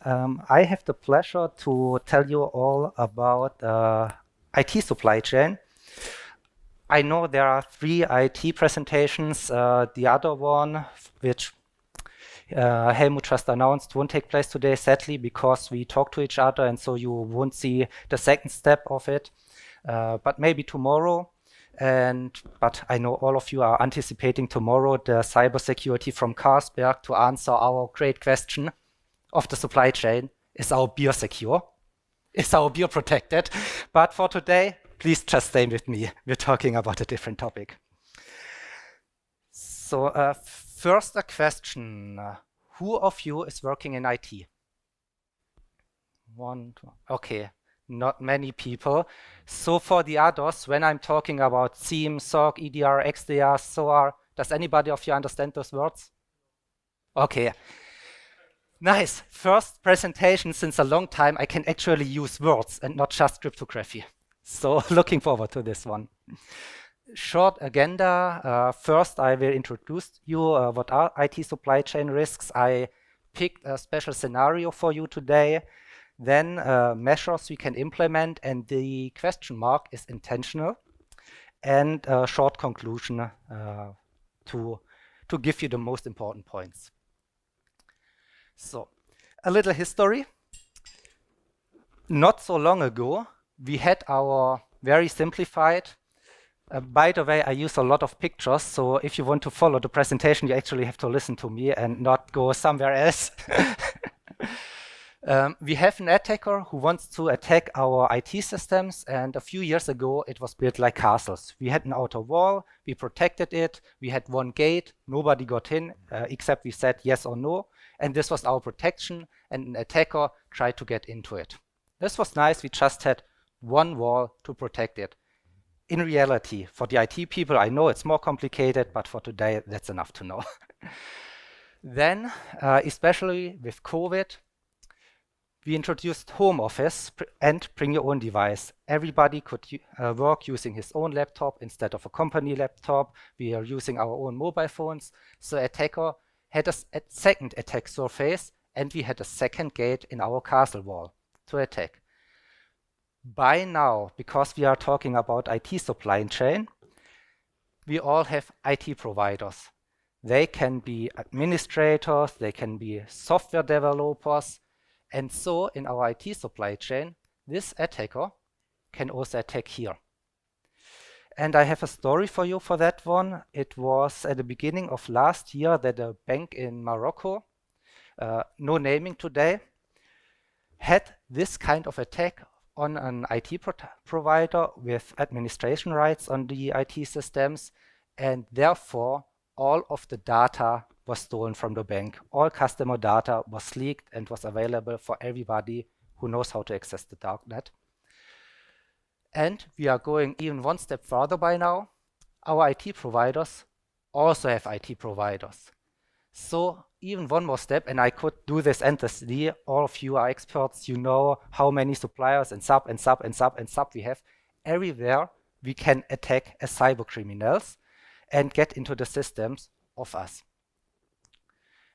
I have the pleasure to tell you all about IT supply chain. I know there are 3 IT presentations. The other one, which Helmut just announced, won't take place today, sadly, because we talk to each other, and so you won't see the second step of it. But maybe tomorrow. But I know all of you are anticipating tomorrow the cybersecurity from Carlsberg to answer our great question of the supply chain. Is our beer secure? Is our beer protected? But for today, please just stay with me. We're talking about a different topic. So first a question. Who of you is working in IT? 1, 2, okay. Not many people. So for the others, when I'm talking about SIEM, SOC, EDR, XDR, SOAR, does anybody of you understand those words? Okay. Nice. First presentation since a long time I can actually use words and not just cryptography. So looking forward to this one. Short agenda. First, I will introduce you what are IT supply chain risks. I picked a special scenario for you today. Then measures we can implement, and the question mark is intentional, and a short conclusion to give you the most important points. So a little history. Not so long ago, we had our very simplified, by the way, I use a lot of pictures, so if you want to follow the presentation, you actually have to listen to me and not go somewhere else. We have an attacker who wants to attack our IT systems, and a few years ago it was built like castles. We had an outer wall, we protected it, we had one gate, nobody got in except we said yes or no, and this was our protection, and an attacker tried to get into it. This was nice, we just had one wall to protect it. In reality, for the IT people, I know it's more complicated, but for today that's enough to know. Then, especially with COVID, we introduced home office and bring your own device. Everybody could work using his own laptop instead of a company laptop. We are using our own mobile phones. So attacker had a second attack surface, and we had a second gate in our castle wall to attack. By now, because we are talking about IT supply chain, we all have IT providers. They can be administrators, they can be software developers. And so in our IT supply chain, this attacker can also attack here. And I have a story for you for that one. It was at the beginning of last year that a bank in Morocco, no naming today, had this kind of attack on an IT provider with administration rights on the IT systems, and therefore all of the data was stolen from the bank. All customer data was leaked and was available for everybody who knows how to access the darknet. And we are going even one step further by now. Our IT providers also have IT providers. So even one more step, and I could do this endlessly. All of you are experts. You know how many suppliers and sub we have. Everywhere we can attack as cyber criminals and get into the systems of us.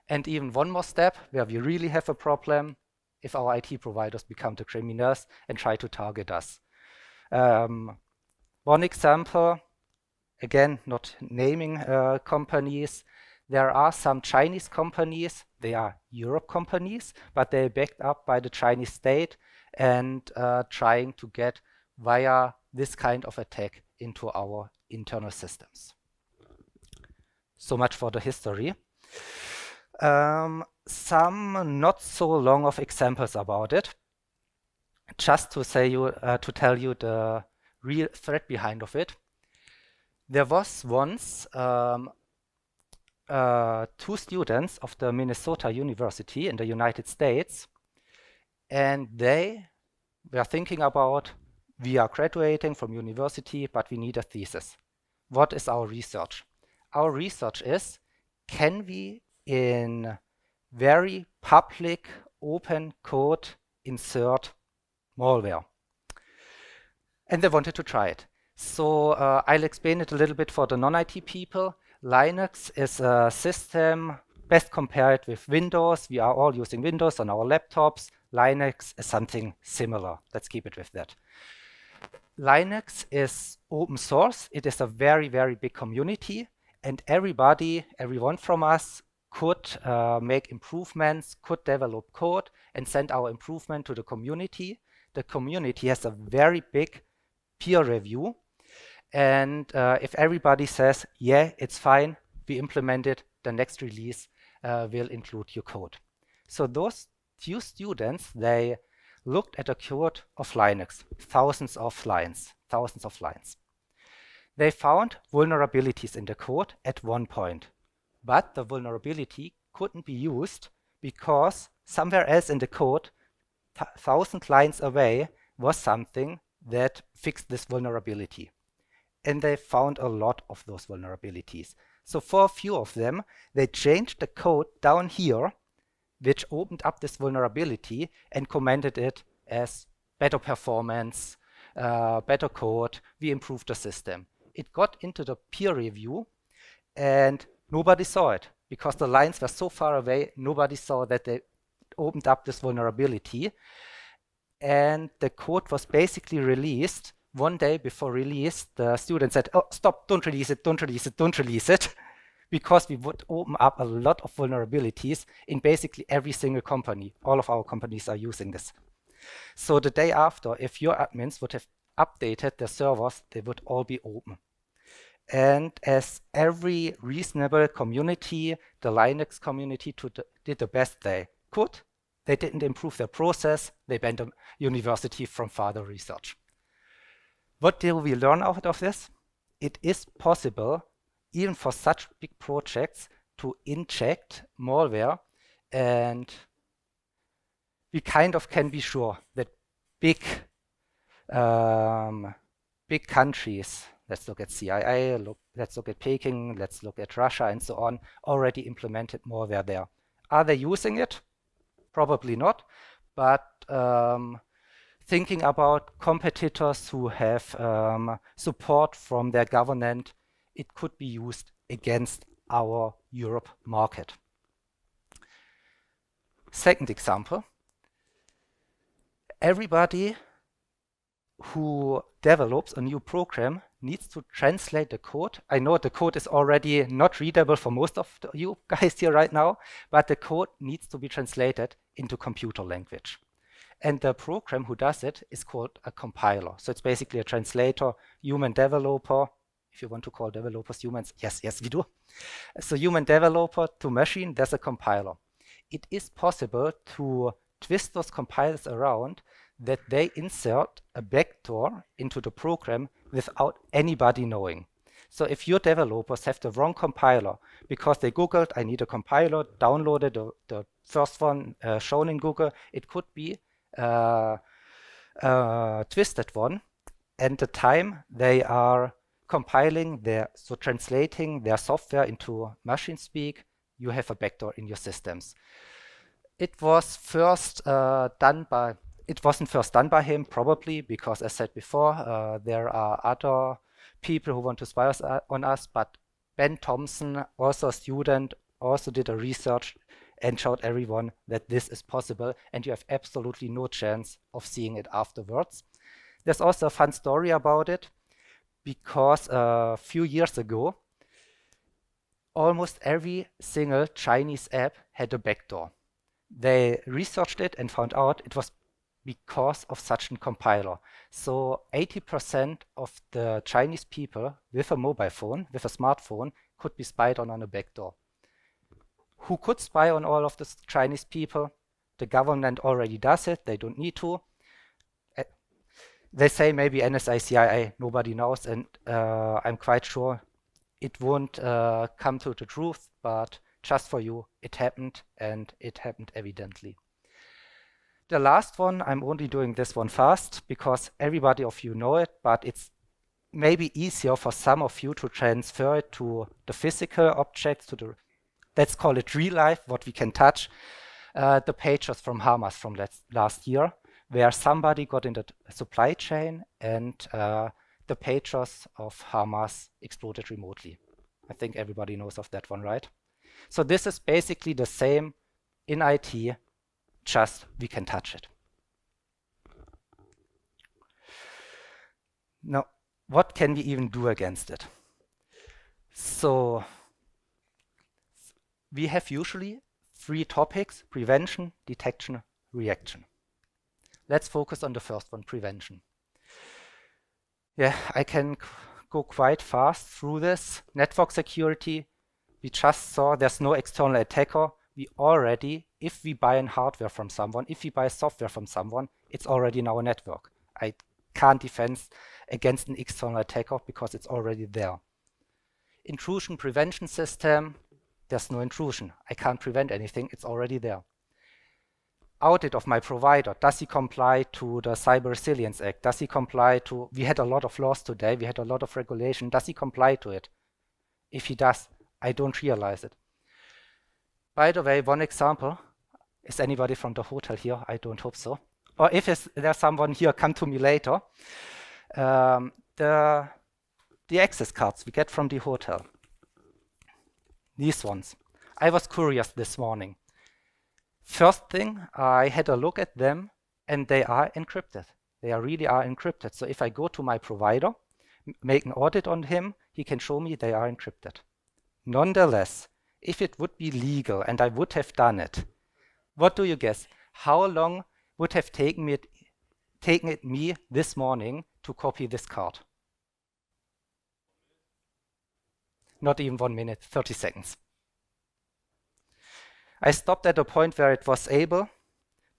And even one more step where we really have a problem if our IT providers become the criminals and try to target us. One example, again, not naming companies, there are some Chinese companies, they are Europe companies, but they're backed up by the Chinese state and trying to get via this kind of attack into our internal systems. So much for the history. Some not so long of examples about it. Just to tell you the real threat behind of it. There was once 2 students of the Minnesota University in the United States, and they were thinking about, we are graduating from university, but we need a thesis. What is our research? Our research is, can we in very public open code insert malware? And they wanted to try it. So I'll explain it a little bit for the non-IT people. Linux is a system best compare it with Windows. We are all using Windows on our laptops. Linux is something similar. Let's keep it with that. Linux is open source. It is a very, very big community, and everyone from us could make improvements, could develop code, and send our improvement to the community. The community has a very big peer review, and if everybody says, yeah, it's fine, we implement it, the next release will include your code. So those few students, they looked at the code of Linux, thousands of lines. They found vulnerabilities in the code at one point, but the vulnerability couldn't be used because somewhere else in the code, 1,000 lines away, was something that fixed this vulnerability. And they found a lot of those vulnerabilities. So for a few of them, they changed the code down here, which opened up this vulnerability and commented it as better performance, better code, we improved the system. It got into the peer review and nobody saw it because the lines were so far away, nobody saw that they opened up this vulnerability. And the code was basically released. One day before release, the student said, oh, stop, don't release it, don't release it, don't release it. Because we would open up a lot of vulnerabilities in basically every single company. All of our companies are using this. So the day after, if your admins would have updated their servers, they would all be open. And as every reasonable community, the Linux community did the best they could. They didn't improve their process. They banned the university from further research. What do we learn out of this? It is possible, even for such big projects, to inject malware, and we kind of can be sure that big countries, let's look at CIA, let's look at Peking, let's look at Russia and so on, already implemented malware there. Are they using it? Probably not, but thinking about competitors who have support from their government, it could be used against our Europe market. Second example, everybody who develops a new program needs to translate the code. I know the code is already not readable for most of you guys here right now, but the code needs to be translated into computer language. And the program who does it is called a compiler. So it's basically a translator, human developer, if you want to call developers humans. Yes, we do. So human developer to machine, there's a compiler. It is possible to twist those compilers around that they insert a backdoor into the program without anybody knowing. So if your developers have the wrong compiler because they Googled, I need a compiler, downloaded the first one shown in Google, it could be a twisted one. And the time they are compiling translating their software into machine speak, you have a backdoor in your systems. It was first done by It wasn't first done by him, probably, because as said before, there are other people who want to spy on us, but Ben Thompson, also a student, also did a research and showed everyone that this is possible, and you have absolutely no chance of seeing it afterwards. There's also a fun story about it, because a few years ago, almost every single Chinese app had a backdoor. They researched it and found out it was because of such a compiler. So 80% of the Chinese people with a mobile phone, with a smartphone, could be spied on a backdoor. Who could spy on all of the Chinese people? The government already does it. They don't need to. They say maybe NSA, CIA, nobody knows, and I'm quite sure it won't come to the truth, but just for you, it happened, and it happened evidently. The last one, I'm only doing this one fast because everybody of you know it, but it's maybe easier for some of you to transfer it to the physical objects, let's call it real life, what we can touch. The pagers from Hamas from last year, where somebody got in the supply chain and the pagers of Hamas exploded remotely. I think everybody knows of that one, right? So this is basically the same in IT, just we can touch it. Now, what can we even do against it? So we have usually 3 topics: prevention, detection, reaction. Let's focus on the first one, prevention. Yeah, I can go quite fast through this. Network security, we just saw there's no external attacker. We already, if we buy hardware from someone, if we buy software from someone, it's already in our network. I can't defend against an external attacker because it's already there. Intrusion prevention system, there's no intrusion. I can't prevent anything, it's already there. Audit of my provider, does he comply to the Cyber Resilience Act? Does he comply to, we had a lot of laws today, we had a lot of regulation, does he comply to it? If he does, I don't realize it. By the way, one example, is anybody from the hotel here? I don't hope so. Or if there's someone here, come to me later. The access cards we get from the hotel, these ones. I was curious this morning. First thing, I had a look at them and they are encrypted. They really are encrypted. So if I go to my provider, make an audit on him, he can show me they are encrypted. Nonetheless, if it would be legal and I would have done it, what do you guess? How long would have taken it me this morning to copy this card? Not even 1 minute, 30 seconds. I stopped at a point where it was able,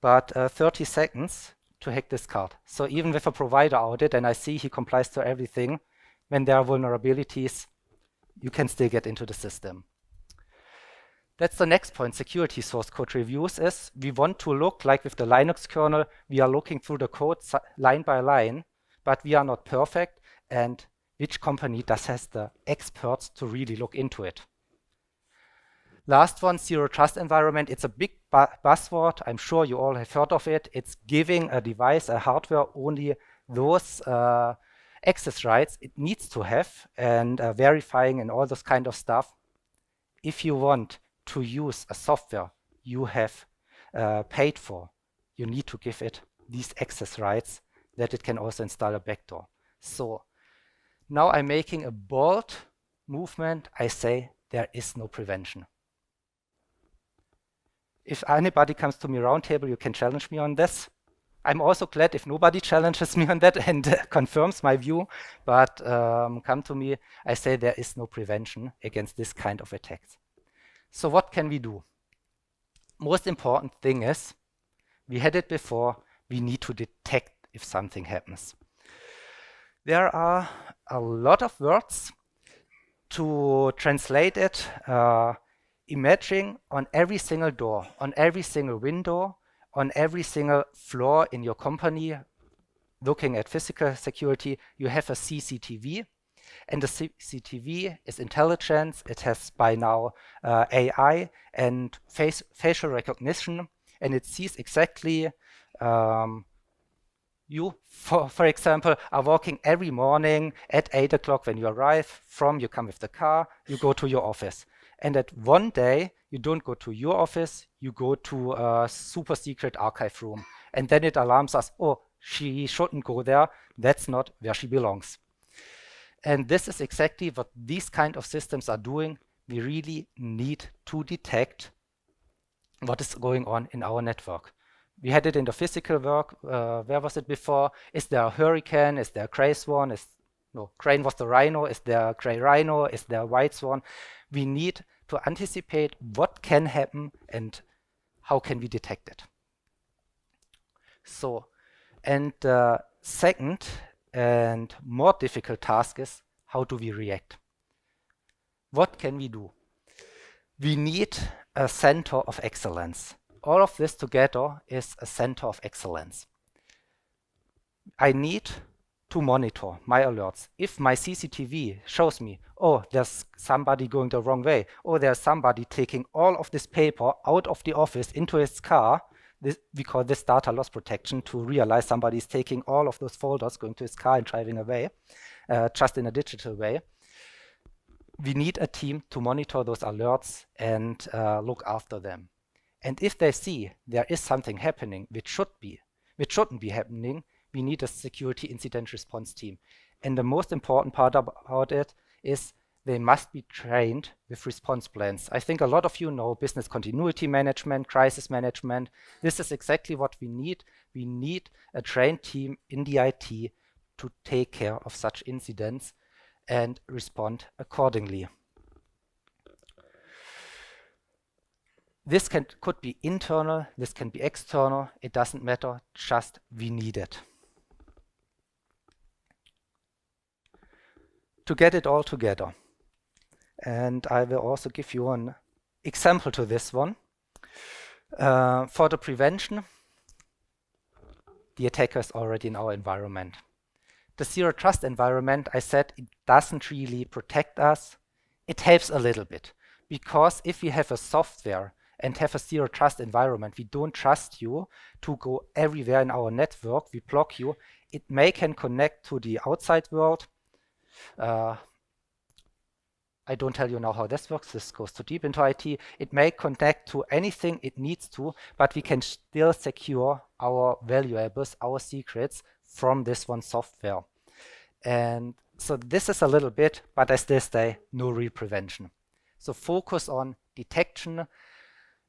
but 30 seconds to hack this card. So even with a provider audit and I see he complies to everything, when there are vulnerabilities, you can still get into the system. That's the next point, security source code reviews is, we want to look like with the Linux kernel, we are looking through the code line by line, but we are not perfect, and which company has the experts to really look into it? Last one, zero trust environment. It's a big buzzword. I'm sure you all have heard of it. It's giving a device, a hardware, only those access rights it needs to have, and verifying and all this kind of stuff. If you want to use a software you have paid for, you need to give it these access rights that it can also install a backdoor. So now I'm making a bold movement. I say there is no prevention. If anybody comes to me roundtable, you can challenge me on this. I'm also glad if nobody challenges me on that and confirms my view, but come to me, I say there is no prevention against this kind of attacks. So what can we do? Most important thing is, we had it before, we need to detect if something happens. There are a lot of words to translate it. Imagine on every single door, on every single window, on every single floor in your company, looking at physical security, you have a CCTV. And the CCTV is intelligence. It has by now AI and facial recognition. And it sees exactly you, for example, are walking every morning at 8 o'clock when you arrive you come with the car, you go to your office. And at one day, you don't go to your office, you go to a super secret archive room. And then it alarms us, oh, she shouldn't go there. That's not where she belongs. And this is exactly what these kind of systems are doing. We really need to detect what is going on in our network. We had it in the physical work. Where was it before? Is there a hurricane? Is there a gray swan? No, crane was the rhino. Is there a gray rhino? Is there a white swan? We need to anticipate what can happen and how can we detect it. So, and the second and more difficult task is, how do we react? What can we do? We need a center of excellence. All of this together is a center of excellence. I need to monitor my alerts. If my CCTV shows me, oh, there's somebody going the wrong way, or there's somebody taking all of this paper out of the office into his car, we call this data loss protection, to realize somebody's taking all of those folders, going to his car and driving away, just in a digital way. we need a team to monitor those alerts and look after them. And if they see there is something happening which shouldn't be happening, we need a security incident response team. And the most important part about it is they must be trained with response plans. I think a lot of you know business continuity management, crisis management. This is exactly what we need. We need a trained team in the IT to take care of such incidents and respond accordingly. This could be internal, this can be external, it doesn't matter, just we need it. To get it all together. And I will also give you an example to this one. For the prevention, the attacker is already in our environment. The zero trust environment, I said, it doesn't really protect us. It helps a little bit, because if we have a software and have a zero trust environment, we don't trust you to go everywhere in our network, we block you. It can connect to the outside world. I don't tell you now how this works, this goes too deep into IT. It may connect to anything it needs to, but we can still secure our valuables, our secrets from this one software. And so this is a little bit, but I still say no real prevention. So focus on detection,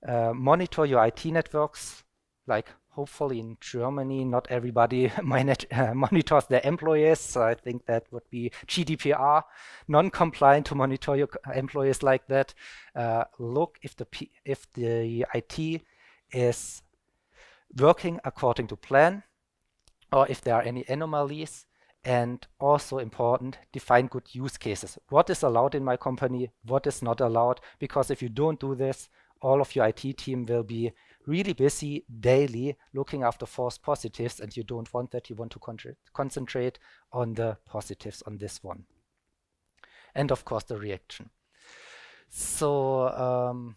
monitor your IT networks, like hopefully in Germany, not everybody monitors their employees. So I think that would be GDPR, non-compliant to monitor your employees like that. Look if the IT is working according to plan, or if there are any anomalies. And also important, define good use cases. What is allowed in my company? What is not allowed? Because if you don't do this, all of your IT team will be really busy daily looking after false positives, and you don't want that. You want to concentrate on the positives on this one. And of course, the reaction. So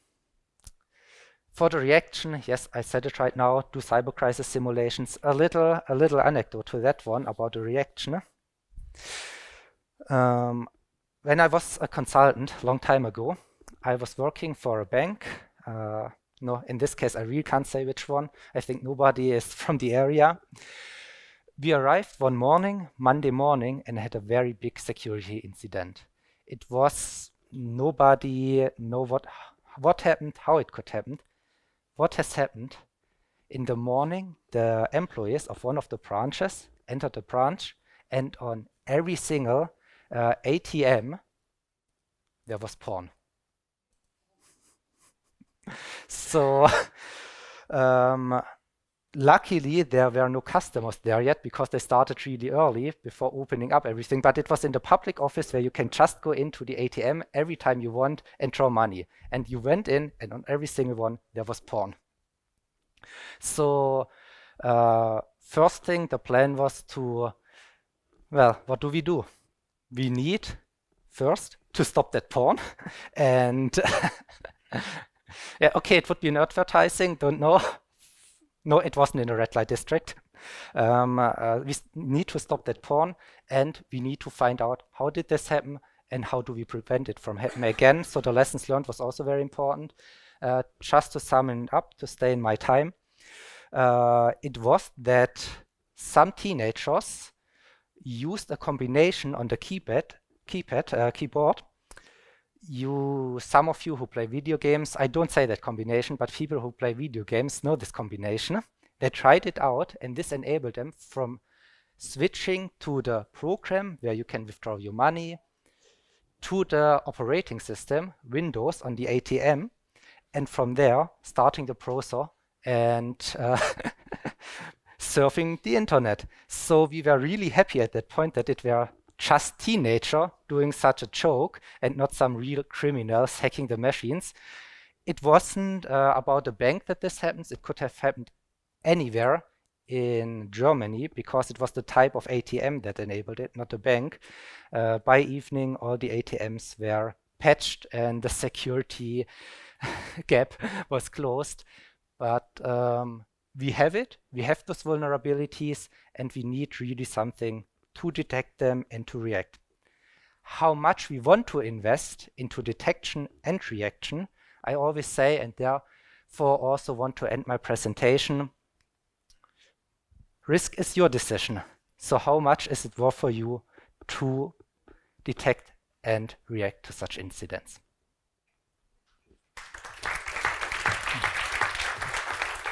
for the reaction, yes, I said it right now, do cyber crisis simulations. A little anecdote to that one about the reaction. When I was a consultant long time ago, I was working for a bank. No, in this case, I really can't say which one. I think nobody is from the area. We arrived one morning, Monday morning, and had a very big security incident. It was nobody know what happened, how it could happen. What has happened? In the morning, the employees of one of the branches entered the branch, and on every single ATM, there was porn. So luckily, there were no customers there yet, because they started really early before opening up everything. But it was in the public office where you can just go into the ATM every time you want and draw money. And you went in, and on every single one, there was porn. So first thing, the plan was to, well, what do? We need first to stop that porn. And yeah, okay, it would be an advertising, don't know. No, it wasn't in the red light district. We need to stop that porn, and we need to find out how did this happen and how do we prevent it from happening again. So the lessons learned was also very important. Just to sum it up, to stay in my time, it was that some teenagers used a combination on the keyboard. Some of you who play video games, I don't say that combination, but people who play video games know this combination. They tried it out, and this enabled them from switching to the program where you can withdraw your money, to the operating system, Windows, on the ATM, and from there, starting the browser and surfing the internet. So we were really happy at that point that it were just teenager doing such a joke and not some real criminals hacking the machines. It wasn't about a bank that this happens. It could have happened anywhere in Germany, because it was the type of ATM that enabled it, not the bank. By evening, all the ATMs were patched and the security gap was closed. But we have it. We have those vulnerabilities, and we need really something to detect them and to react. how much we want to invest into detection and reaction, I always say, and therefore also want to end my presentation, risk is your decision. So how much is it worth for you to detect and react to such incidents?